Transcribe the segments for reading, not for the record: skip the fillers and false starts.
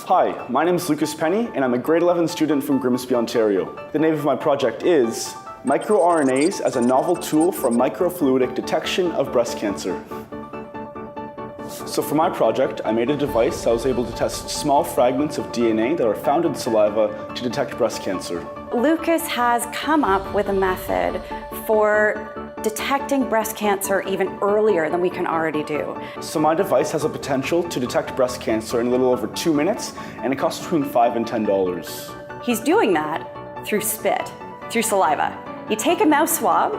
Hi, my name is Lucas Penny, and I'm a grade 11 student from Grimsby, Ontario. The name of my project is MicroRNAs as a Novel Tool for Microfluidic Detection of Breast Cancer. So for my project, I made a device that was able to test small fragments of DNA that are found in saliva to detect breast cancer. Lucas has come up with a method for detecting breast cancer even earlier than we can already do. So my device has a potential to detect breast cancer in a little over 2 minutes, and it costs between $5 and $10. He's doing that through spit, through saliva. You take a mouth swab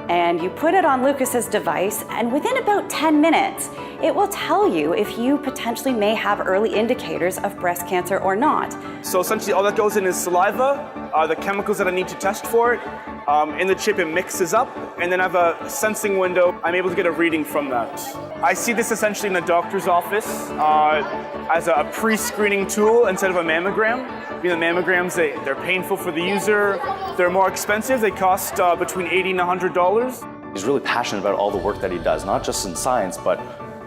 and you put it on Lucas's device, and within about 10 minutes, it will tell you if you potentially may have early indicators of breast cancer or not. So essentially all that goes in is saliva, the chemicals that I need to test for it. In the chip, it mixes up, and then I have a sensing window. I'm able to get a reading from that. I see this essentially in the doctor's office as a pre-screening tool instead of a mammogram. The mammograms, they're painful for the user. They're more expensive. They cost between $80 and $100. He's really passionate about all the work that he does, not just in science, but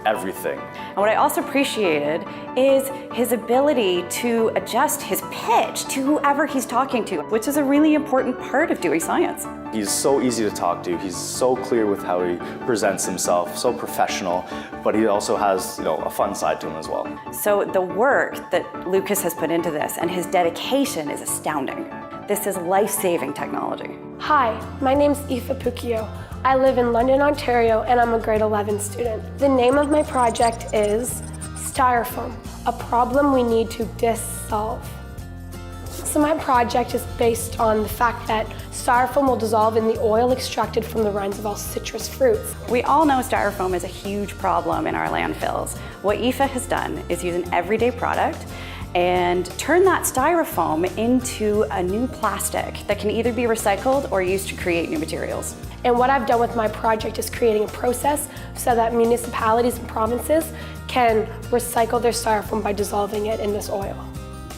everything. And what I also appreciated is his ability to adjust his pitch to whoever he's talking to, which is a really important part of doing science. He's so easy to talk to. He's so clear with how he presents himself, so professional, but he also has, a fun side to him as well. So the work that Lucas has put into this and his dedication is astounding. This is life-saving technology. Hi, my name's Aoife Pucchio. I live in London, Ontario, and I'm a grade 11 student. The name of my project is Styrofoam, a problem we need to dissolve. So my project is based on the fact that styrofoam will dissolve in the oil extracted from the rinds of all citrus fruits. We all know styrofoam is a huge problem in our landfills. What Aoife has done is use an everyday product and turn that styrofoam into a new plastic that can either be recycled or used to create new materials. And what I've done with my project is creating a process so that municipalities and provinces can recycle their styrofoam by dissolving it in this oil.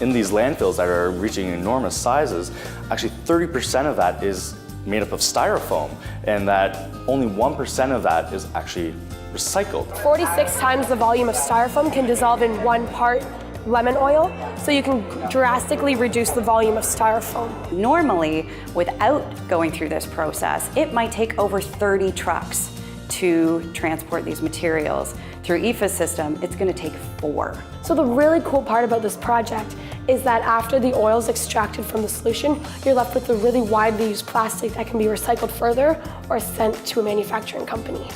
In these landfills that are reaching enormous sizes, actually 30% of that is made up of styrofoam, and that only 1% of that is actually recycled. 46 times the volume of styrofoam can dissolve in 1 part lemon oil, so you can drastically reduce the volume of styrofoam. Normally, without going through this process, it might take over 30 trucks to transport these materials. Through Aoife's system, it's going to take 4. So the really cool part about this project is that after the oil is extracted from the solution, you're left with a really widely used plastic that can be recycled further or sent to a manufacturing company.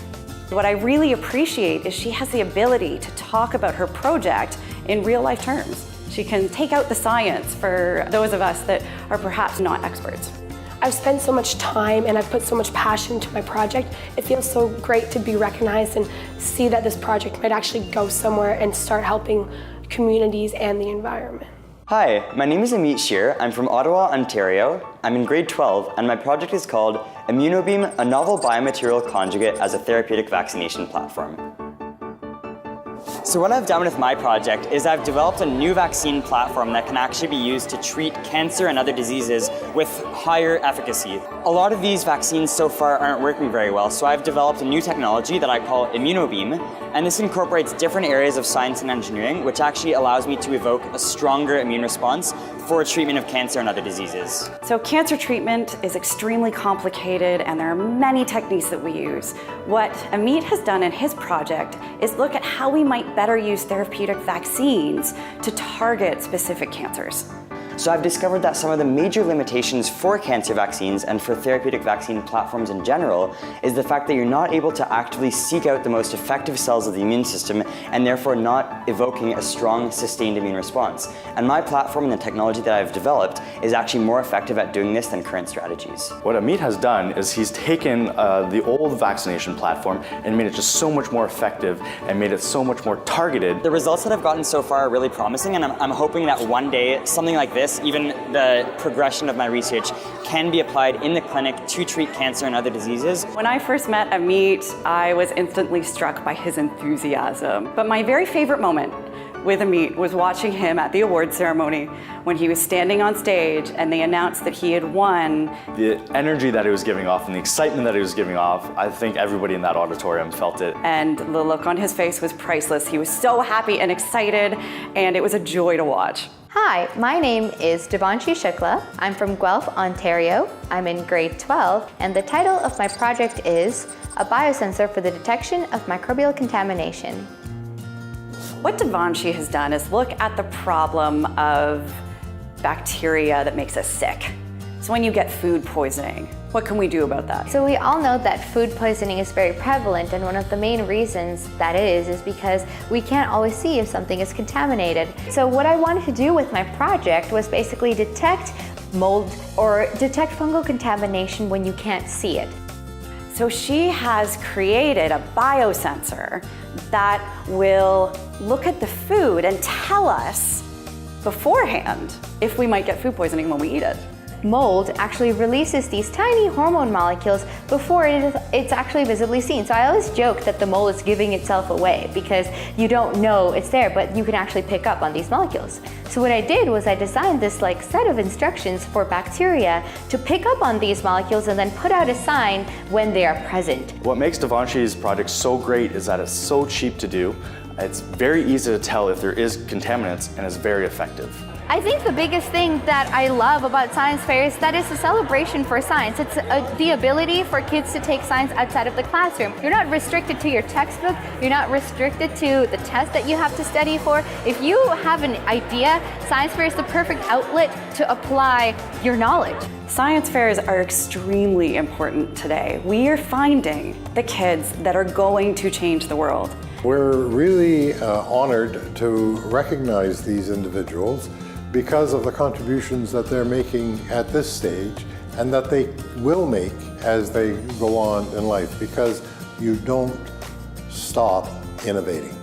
What I really appreciate is she has the ability to talk about her project in real life terms. She can take out the science for those of us that are perhaps not experts. I've spent so much time and I've put so much passion into my project. It feels so great to be recognized and see that this project might actually go somewhere and start helping communities and the environment. Hi, my name is Amit Scheer. I'm from Ottawa, Ontario. I'm in grade 12, and my project is called Immunobeam, a novel biomaterial conjugate as a therapeutic vaccination platform. So what I've done with my project is I've developed a new vaccine platform that can actually be used to treat cancer and other diseases with higher efficacy. A lot of these vaccines so far aren't working very well, so I've developed a new technology that I call Immunobeam, and this incorporates different areas of science and engineering, which actually allows me to evoke a stronger immune response for treatment of cancer and other diseases. So cancer treatment is extremely complicated, and there are many techniques that we use. What Amit has done in his project is look at how we might better use therapeutic vaccines to target specific cancers. So I've discovered that some of the major limitations for cancer vaccines and for therapeutic vaccine platforms in general is the fact that you're not able to actively seek out the most effective cells of the immune system and therefore not evoking a strong, sustained immune response. And my platform and the technology that I've developed is actually more effective at doing this than current strategies. What Amit has done is he's taken the old vaccination platform and made it just so much more effective and made it so much more targeted. The results that I've gotten so far are really promising, and I'm hoping that one day something like this, even the progression of my research, can be applied in the clinic to treat cancer and other diseases. When I first met Amit, I was instantly struck by his enthusiasm. But my very favorite moment with Amit was watching him at the award ceremony when he was standing on stage and they announced that he had won. The energy that he was giving off and the excitement that he was giving off, I think everybody in that auditorium felt it. And the look on his face was priceless. He was so happy and excited, and it was a joy to watch. Hi, my name is Devanshi Shukla. I'm from Guelph, Ontario. I'm in grade 12, and the title of my project is A Biosensor for the Detection of Microbial Contamination. What Devanshi has done is look at the problem of bacteria that makes us sick. So when you get food poisoning, what can we do about that? So we all know that food poisoning is very prevalent, and one of the main reasons that it is because we can't always see if something is contaminated. So what I wanted to do with my project was basically detect mold or detect fungal contamination when you can't see it. So she has created a biosensor that will look at the food and tell us beforehand if we might get food poisoning when we eat it. Mold actually releases these tiny hormone molecules before it's actually visibly seen. So I always joke that the mold is giving itself away because you don't know it's there, but you can actually pick up on these molecules. So what I did was I designed this set of instructions for bacteria to pick up on these molecules and then put out a sign when they are present. What makes Devanshi's project so great is that it's so cheap to do. It's very easy to tell if there is contaminants, and it's very effective. I think the biggest thing that I love about science fair is that it's a celebration for science. It's the ability for kids to take science outside of the classroom. You're not restricted to your textbook. You're not restricted to the test that you have to study for. If you have an idea, science fair is the perfect outlet to apply your knowledge. Science fairs are extremely important today. We are finding the kids that are going to change the world. We're really honored to recognize these individuals because of the contributions that they're making at this stage and that they will make as they go on in life, because you don't stop innovating.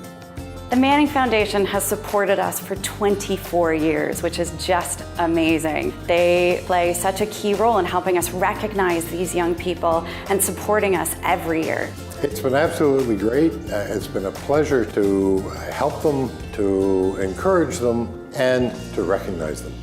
The Manning Foundation has supported us for 24 years, which is just amazing. They play such a key role in helping us recognize these young people and supporting us every year. It's been absolutely great. It's been a pleasure to help them, to encourage them, and to recognize them.